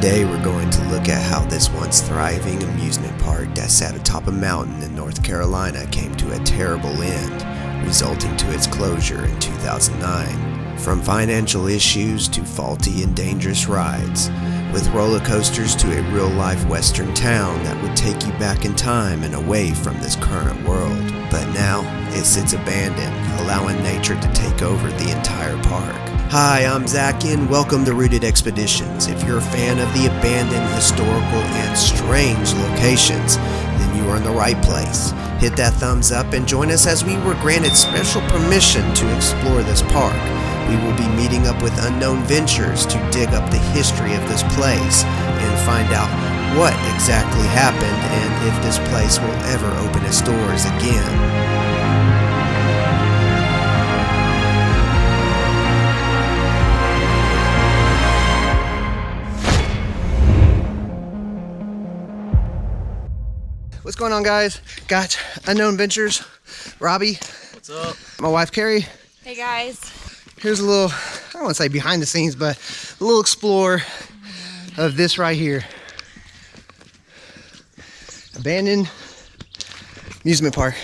Today we're going to look at how this once thriving amusement park that sat atop a mountain in North Carolina came to a terrible end, resulting to its closure in 2009. From financial issues to faulty and dangerous rides, with roller coasters to a real-life western town that would take you back in time and away from this current world. But now, it sits abandoned, allowing nature to take over the entire park. Hi, I'm Zach and welcome to Rooted Expeditions. If you're a fan of the abandoned, historical, and strange locations, then you are in the right place. Hit that thumbs up and join us as we were granted special permission to explore this park. We will be meeting up with unknown ventures to dig up the history of this place and find out what exactly happened and if this place will ever open its doors again. What's going on, guys? Got Unknown Ventures, Robbie. What's up? My wife, Carrie. Hey, guys. Here's a little, I don't want to say behind the scenes, but a little explore of this right here. Abandoned amusement park.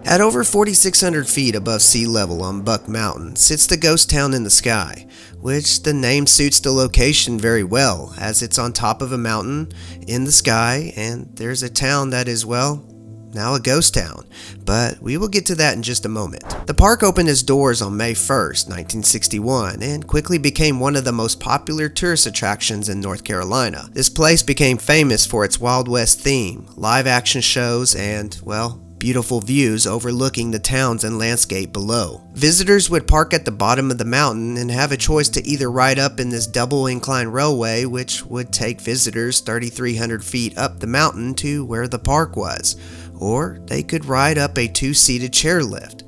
At over 4,600 feet above sea level on Buck Mountain sits the ghost town in the sky, which the name suits the location very well, as it's on top of a mountain in the sky, and there's a town that is, well, now a ghost town, but we will get to that in just a moment. The park opened its doors on May 1st, 1961, and quickly became one of the most popular tourist attractions in North Carolina. This place became famous for its Wild West theme, live action shows, and, well, beautiful views overlooking the towns and landscape below. Visitors would park at the bottom of the mountain and have a choice to either ride up in this double incline railway, which would take visitors 3,300 feet up the mountain to where the park was, or they could ride up a two-seated chairlift,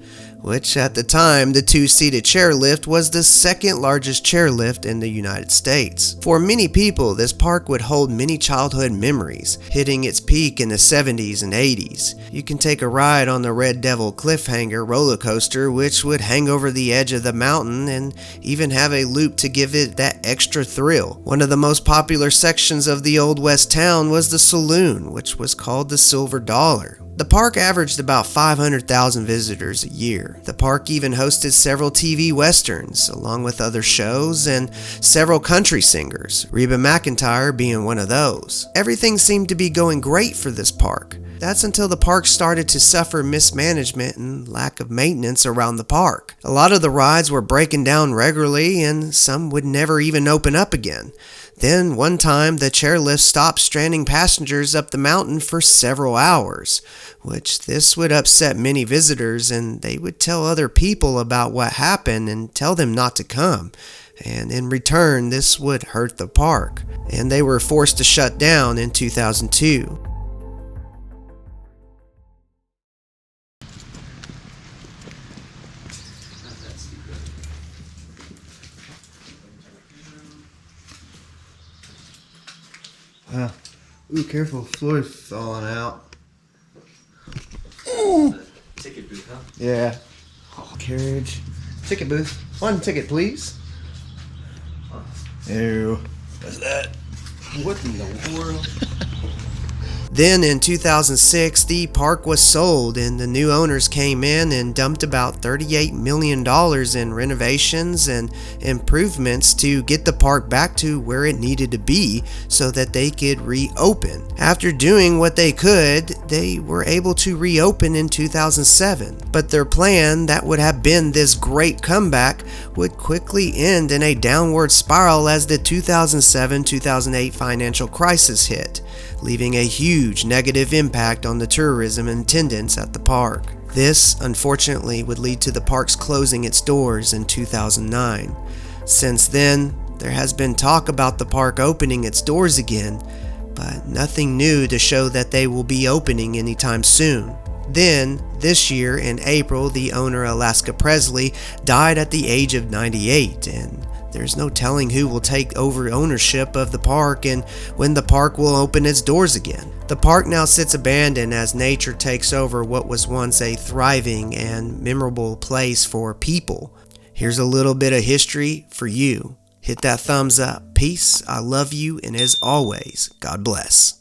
which at the time the two-seated chairlift was the second largest chairlift in the United States. For many people, this park would hold many childhood memories, hitting its peak in the 70s and 80s. You can take a ride on the Red Devil Cliffhanger roller coaster, which would hang over the edge of the mountain and even have a loop to give it that extra thrill. One of the most popular sections of the Old West town was the saloon, which was called the Silver Dollar. The park averaged about 500,000 visitors a year. The park even hosted several TV westerns, along with other shows and several country singers, Reba McEntire being one of those. Everything seemed to be going great for this park. That's until the park started to suffer mismanagement and lack of maintenance around the park. A lot of the rides were breaking down regularly and some would never even open up again. Then, one time, the chairlift stopped stranding passengers up the mountain for several hours, which this would upset many visitors, and they would tell other people about what happened and tell them not to come. And in return, this would hurt the park, and they were forced to shut down in 2002. Ooh, careful, floor's falling out. Ticket booth, huh? Yeah. Carriage. Ticket booth. One ticket, please. Ew. What's that? What in the world? Then in 2006, the park was sold and the new owners came in and dumped about $38 million in renovations and improvements to get the park back to where it needed to be so that they could reopen. After doing what they could, they were able to reopen in 2007. But their plan that would have been this great comeback would quickly end in a downward spiral as the 2007-2008 financial crisis hit, leaving a huge negative impact on the tourism and attendance at the park. This, unfortunately, would lead to the park's closing its doors in 2009. Since then, there has been talk about the park opening its doors again, but nothing new to show that they will be opening anytime soon. Then, this year in April, the owner, Alaska Presley, died at the age of 98, and there's no telling who will take over ownership of the park and when the park will open its doors again. The park now sits abandoned as nature takes over what was once a thriving and memorable place for people. Here's a little bit of history for you. Hit that thumbs up. Peace, I love you, and as always, God bless.